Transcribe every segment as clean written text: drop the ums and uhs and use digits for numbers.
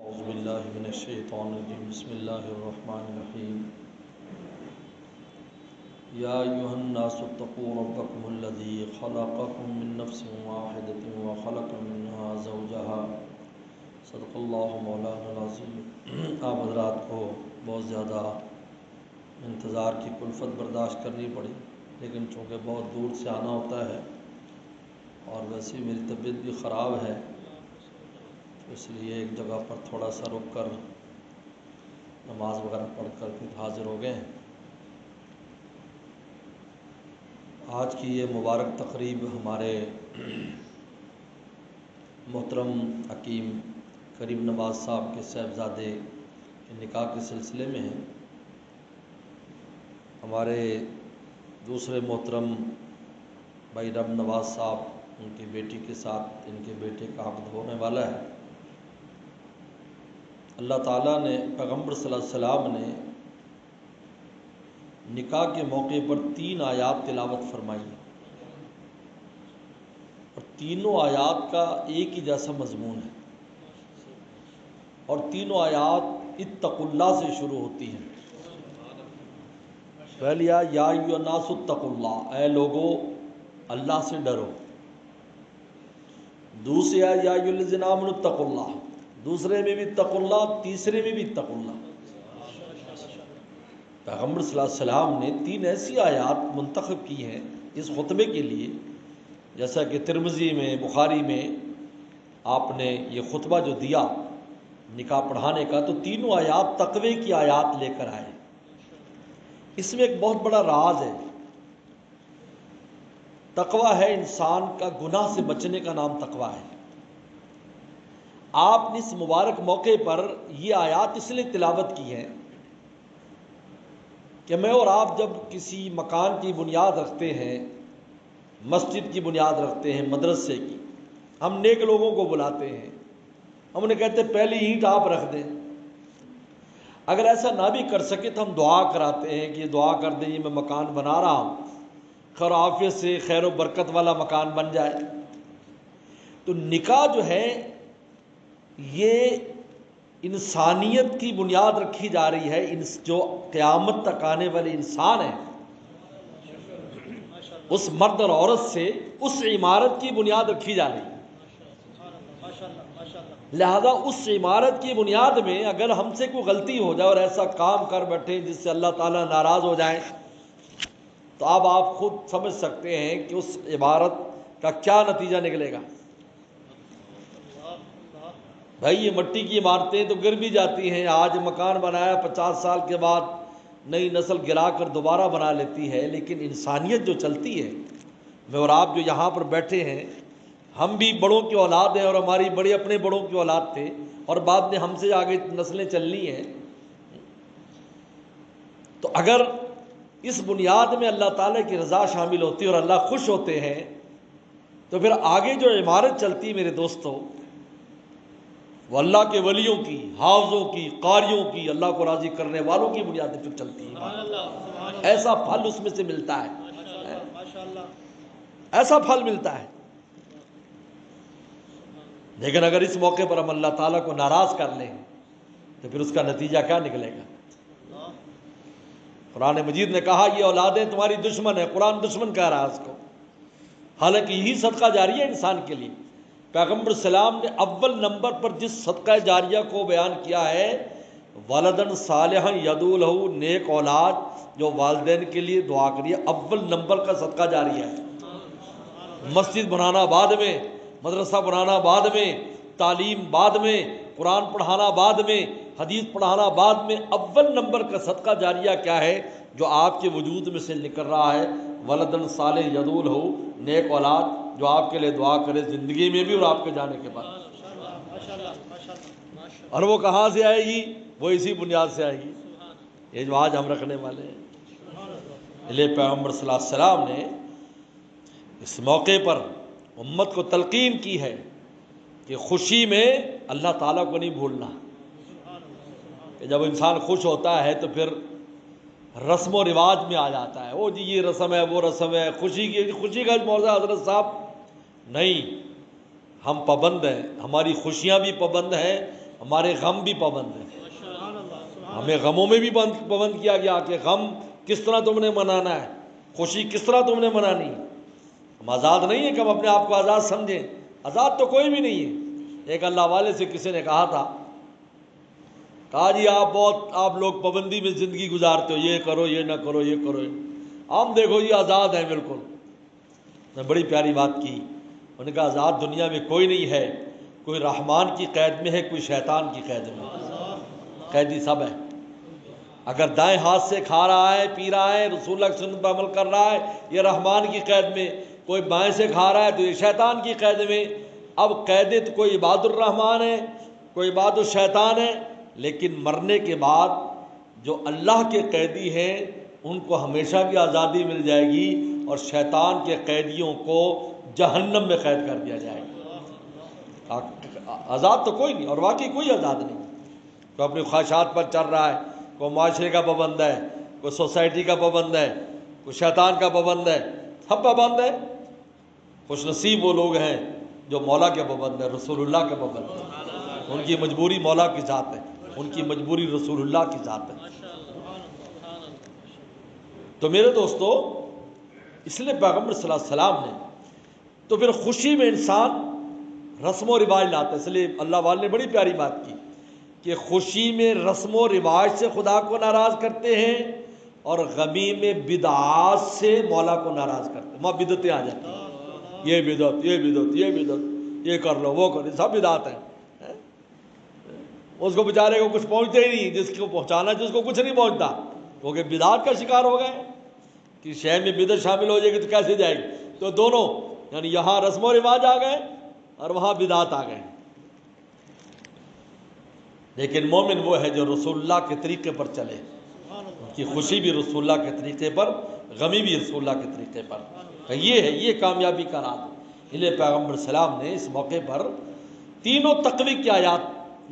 اعوذ باللہ من الشیطان الرجیم بسم اللہ الرحمن الرحیم یا ایھا الناس اتقوا ربکم الذی خلقکم من نفس واحدۃ وخلق منها زوجها صدق اللہ مولانا العظیم۔ آپ حضرات کو بہت زیادہ انتظار کی کلفت برداشت کرنی پڑی، لیکن چونکہ بہت دور سے آنا ہوتا ہے اور ویسے میری طبیعت بھی خراب ہے، اس لیے ایک جگہ پر تھوڑا سا رک کر نماز وغیرہ پڑھ کر پھر حاضر ہو گئے ہیں۔ آج کی یہ مبارک تقریب ہمارے محترم حکیم کریم نواز صاحب کے صاحبزادے کے نکاح کے سلسلے میں ہے۔ ہمارے دوسرے محترم بھائی رب نواز صاحب، ان کی بیٹی کے ساتھ ان کے بیٹے کا عقد ہونے والا ہے۔ اللہ تعالیٰ نے، پیغمبر صلی اللہ علیہ وسلم نے نکاح کے موقع پر 3 آیات تلاوت فرمائی، اور تینوں آیات کا ایک ہی جیسا مضمون ہے، اور تینوں آیات اتقوا اللہ سے شروع ہوتی ہیں۔ پہلی آیت یا ایھا الناس اتقوا اللہ، اے لوگو اللہ سے ڈرو۔ دوسری آیت یا ایھا الذین آمنوا اتقوا اللہ، دوسرے میں بھی اتقوا اللہ، تیسرے میں بھی اتقوا اللہ۔ پیغمبر صلی اللہ علیہ وسلم نے 3 ایسی آیات منتخب کی ہیں اس خطبے کے لیے، جیسا کہ ترمذی میں، بخاری میں آپ نے یہ خطبہ جو دیا نکاح پڑھانے کا، تو تینوں آیات تقوی کی آیات لے کر آئے۔ اس میں ایک بہت بڑا راز ہے۔ تقوی ہے انسان کا گناہ سے بچنے کا نام تقوی ہے۔ آپ نے اس مبارک موقع پر یہ آیات اس لیے تلاوت کی ہے کہ میں اور آپ جب کسی مکان کی بنیاد رکھتے ہیں، مسجد کی بنیاد رکھتے ہیں، مدرسے کی، ہم نیک لوگوں کو بلاتے ہیں، ہم انہیں کہتے ہیں پہلی اینٹ آپ رکھ دیں۔ اگر ایسا نہ بھی کر سکے تو ہم دعا کراتے ہیں کہ یہ دعا کر دیں، یہ میں مکان بنا رہا ہوں، خیر و عافیت سے خیر و برکت والا مکان بن جائے۔ تو نکاح جو ہے یہ انسانیت کی بنیاد رکھی جا رہی ہے۔ جو قیامت تک آنے والے انسان ہیں، اس مرد اور عورت سے اس عمارت کی بنیاد رکھی جا رہی ہے۔ لہذا اس عمارت کی بنیاد میں اگر ہم سے کوئی غلطی ہو جائے اور ایسا کام کر بیٹھے جس سے اللہ تعالیٰ ناراض ہو جائیں، تو اب آپ خود سمجھ سکتے ہیں کہ اس عمارت کا کیا نتیجہ نکلے گا۔ بھائی یہ مٹی کی عمارتیں تو گر بھی جاتی ہیں، آج مکان بنایا 50 سال کے بعد نئی نسل گرا کر دوبارہ بنا لیتی ہے، لیکن انسانیت جو چلتی ہے، میں اور آپ جو یہاں پر بیٹھے ہیں، ہم بھی بڑوں کی اولاد ہیں اور ہماری بڑے اپنے بڑوں کی اولاد تھے، اور بعد میں ہم سے آگے نسلیں چلنی ہیں۔ تو اگر اس بنیاد میں اللہ تعالیٰ کی رضا شامل ہوتی ہے اور اللہ خوش ہوتے ہیں، تو پھر آگے جو عمارت چلتی ہے میرے دوستو، وہ اللہ کے ولیوں کی، حافظوں کی، قاریوں کی، اللہ کو راضی کرنے والوں کی بنیاد پر چلتی ہے۔ ایسا پھل اس میں سے ملتا ہے، ایسا پھل ملتا ہے۔ لیکن اگر اس موقع پر ہم اللہ تعالیٰ کو ناراض کر لیں تو پھر اس کا نتیجہ کیا نکلے گا؟ قرآن مجید نے کہا یہ اولادیں تمہاری دشمن ہیں، قرآن دشمن کہہ رہا ہے اس کو، حالانکہ یہی صدقہ جاریہ ہے انسان کے لیے۔ پیغمبر السلام نے اول نمبر پر جس صدقہ جاریہ کو بیان کیا ہے، ولدن صالحا یدعو لہ، نیک اولاد جو والدین کے لیے دعا کریے، اول نمبر کا صدقہ جاریہ ہے۔ مسجد بنانا بعد میں، مدرسہ بنانا بعد میں، تعلیم بعد میں، قرآن پڑھانا بعد میں، حدیث پڑھانا بعد میں، اول نمبر کا صدقہ جاریہ کیا ہے جو آپ کے وجود میں سے نکل رہا ہے؟ ولدن صالح یدعو لہ، نیک اولاد جو آپ کے لیے دعا کرے زندگی میں بھی اور آپ کے جانے کے بعد۔ اور وہ کہاں سے آئے گی؟ وہ اسی بنیاد سے آئے گی، یہ جو آج ہم رکھنے والے ہیں۔ لیے پیغمبر صلی اللہ علیہ وسلم نے اس موقع پر امت کو تلقین کی ہے کہ خوشی میں اللہ تعالیٰ کو نہیں بھولنا، کہ جب انسان خوش ہوتا ہے تو پھر رسم و رواج میں آ جاتا ہے، او جی یہ رسم ہے، وہ رسم ہے، خوشی کا موضوع حضرت صاحب نہیں، ہم پابند ہیں، ہماری خوشیاں بھی پابند ہیں، ہمارے غم بھی پابند ہیں، ہمیں غموں میں بھی پابند کیا گیا کہ غم کس طرح تم نے منانا ہے، خوشی کس طرح تم نے منانی۔ ہم آزاد نہیں ہیں کہ ہم اپنے آپ کو آزاد سمجھیں، آزاد تو کوئی بھی نہیں ہے۔ ایک اللہ والے سے کسی نے کہا تھا، کہا جی آپ لوگ پابندی میں زندگی گزارتے ہو، یہ کرو یہ نہ کرو یہ کرو، ہم دیکھو یہ آزاد ہیں بالکل۔ نے بڑی پیاری بات کی، انہوں نے کہا آزاد دنیا میں کوئی نہیں ہے، کوئی رحمان کی قید میں ہے، کوئی شیطان کی قید میں ہے، قیدی سب ہے۔ اگر دائیں ہاتھ سے کھا رہا ہے پی رہا ہے رسول اللہ کی سنت پر عمل کر رہا ہے، یہ رحمان کی قید میں، کوئی بائیں سے کھا رہا ہے تو یہ شیطان کی قید میں۔ اب قیدی تو کوئی عباد الرحمان ہے، کوئی عباد الشیطان ہے، لیکن مرنے کے بعد جو اللہ کے قیدی ہیں ان کو ہمیشہ کی آزادی مل جائے گی، اور شیطان کے قیدیوں کو جہنم میں قید کر دیا جائے گا۔ آزاد تو کوئی نہیں، اور واقعی کوئی آزاد نہیں۔ کوئی اپنی خواہشات پر چل رہا ہے، کوئی معاشرے کا پابند ہے، کوئی سوسائٹی کا پابند ہے، کوئی شیطان کا پابند ہے، سب پابند ہے۔ خوش نصیب وہ لوگ ہیں جو مولا کے پابند ہیں، رسول اللہ کے پابند ہیں۔ ان کی مجبوری مولا کی ذات ہے، ان کی مجبوری رسول اللہ کی ذات ہے۔ تو میرے دوستو، اس لیے پیغمبر صلی اللہ علیہ وسلم نے تو پھر خوشی میں انسان رسم و رواج لاتا ہے۔ اس لیے اللہ والے نے بڑی پیاری بات کی کہ خوشی میں رسم و رواج سے خدا کو ناراض کرتے ہیں، اور غمی میں بدعات سے مولا کو ناراض کرتے ہیں۔ وہاں بدعتیں آ جاتی ہیں، یہ بدعت یہ بدعت یہ بدعت، یہ کر لو وہ کر لو، سب بدعات ہیں۔ اس کو بیچارے کو کچھ پہنچتے ہی نہیں، جس کو پہنچانا جس کو کچھ نہیں پہنچتا، کیونکہ بدعات کا شکار ہو گئے کہ شے میں بدعت شامل ہو جائے گی تو کیسے جائے گی۔ تو دونوں، یعنی یہاں رسم و رواج آ گئے اور وہاں بدعات آ گئے۔ لیکن مومن وہ ہے جو رسول اللہ کے طریقے پر چلے، ان کی خوشی بھی رسول اللہ کے طریقے پر، غمی بھی رسول اللہ کے طریقے پر۔ یہ ہے، یہ کامیابی کا راز ہے۔ اس لیے پیغمبر سلام نے اس موقع پر تینوں تقوی کی آیات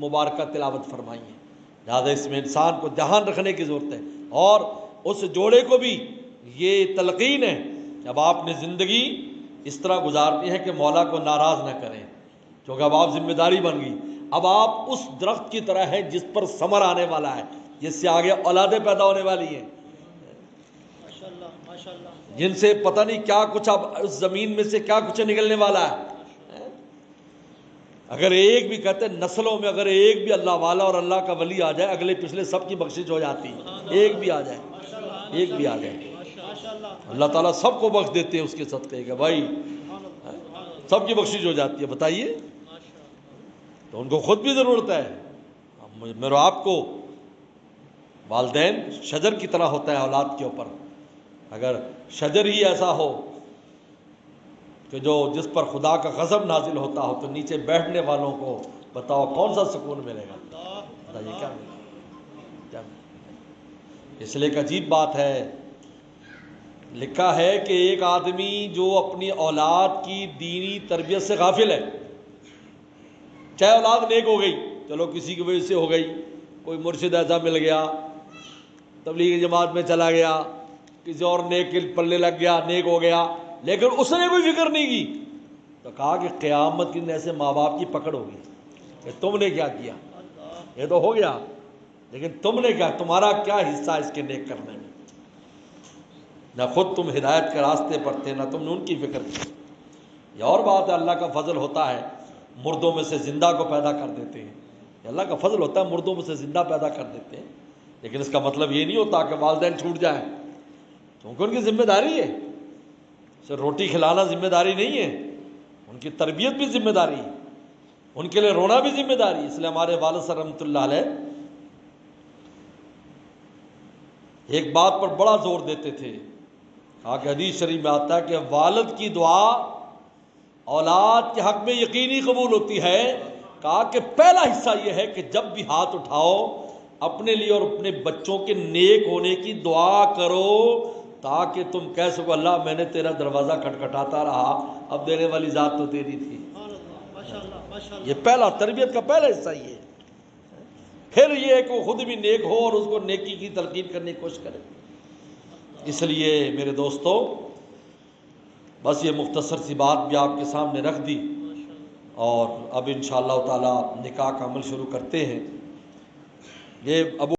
مبارکہ تلاوت فرمائی ہیں۔ لہٰذا اس میں انسان کو دھیان رکھنے کی ضرورت ہے، اور اس جوڑے کو بھی یہ تلقین ہے کہ اب آپ نے زندگی اس طرح گزارنی ہے کہ مولا کو ناراض نہ کریں، کیونکہ اب آپ ذمہ داری بن گئی۔ اب آپ اس درخت کی طرح ہیں جس پر ثمر آنے والا ہے، جس سے آگے اولادیں پیدا ہونے والی ہیں، جن سے پتہ نہیں کیا کچھ اب اس زمین میں سے کیا کچھ نکلنے والا ہے۔ اگر ایک بھی کہتے ہیں نسلوں میں اگر ایک بھی اللہ والا اور اللہ کا ولی آ جائے، اگلے پچھلے سب کی بخشش ہو جاتی ہے۔ ایک بھی آ جائے، ایک بھی آ جائے، اللہ تعالیٰ سب کو بخش دیتے ہیں اس کے صدقے کہ بھائی سب کی بخشش ہو جاتی ہے۔ بتائیے، تو ان کو خود بھی ضرورت ہے۔ میرے آپ کو والدین شجر کی طرح ہوتا ہے اولاد کے اوپر۔ اگر شجر ہی ایسا ہو کہ جو جس پر خدا کا غضب نازل ہوتا ہو، تو نیچے بیٹھنے والوں کو بتاؤ کون سا سکون ملے گا؟ بتائیے کیا ملے گا؟ اس لیے ایک عجیب بات ہے، لکھا ہے کہ ایک آدمی جو اپنی اولاد کی دینی تربیت سے غافل ہے، چاہے اولاد نیک ہو گئی، چلو کسی کی وجہ سے ہو گئی، کوئی مرشد ایسا مل گیا، تبلیغی جماعت میں چلا گیا، کسی اور نیک کے پلے لگ گیا، نیک ہو گیا، لیکن اس نے کوئی فکر نہیں کی، تو کہا کہ قیامت کے دن ایسے ماں باپ کی پکڑ ہوگی کہ تم نے کیا کیا، یہ تو ہو گیا لیکن تم نے کیا، تمہارا کیا حصہ اس کے نیک کرنے میں؟ نہ خود تم ہدایت کے راستے پر تھے، نہ تم نے ان کی فکر کی۔ یہ اور بات ہے، اللہ کا فضل ہوتا ہے مردوں میں سے زندہ کو پیدا کر دیتے ہیں، یہ اللہ کا فضل ہوتا ہے مردوں میں سے زندہ پیدا کر دیتے ہیں، لیکن اس کا مطلب یہ نہیں ہوتا کہ والدین چھوٹ جائیں، کیونکہ ان کی ذمہ داری ہے، صرف روٹی کھلانا ذمہ داری نہیں ہے، ان کی تربیت بھی ذمہ داری ہے، ان کے لیے رونا بھی ذمہ داری ہے۔ اس لیے ہمارے والد صاحب رحمۃ اللہ علیہ ایک بات پر بڑا زور دیتے تھے، کہا کہ حدیث شریف میں آتا ہے کہ والد کی دعا اولاد کے حق میں یقینی قبول ہوتی ہے۔ کہا کہ پہلا حصہ یہ ہے کہ جب بھی ہاتھ اٹھاؤ اپنے لیے اور اپنے بچوں کے نیک ہونے کی دعا کرو، تاکہ تم کہہ سکو اللہ میں نے تیرا دروازہ کھٹکھٹاتا رہا، اب دینے والی ذات تو تیری تھی۔ یہ پہلا تربیت کا پہلا حصہ یہ ہے۔ پھر یہ ہے کہ وہ خود بھی نیک ہو اور اس کو نیکی کی تلقین کرنے کی کوشش کرے۔ اس لیے میرے دوستو، بس یہ مختصر سی بات بھی آپ کے سامنے رکھ دی اور اب انشاءاللہ تعالی نکاح کا عمل شروع کرتے ہیں۔ یہ ابو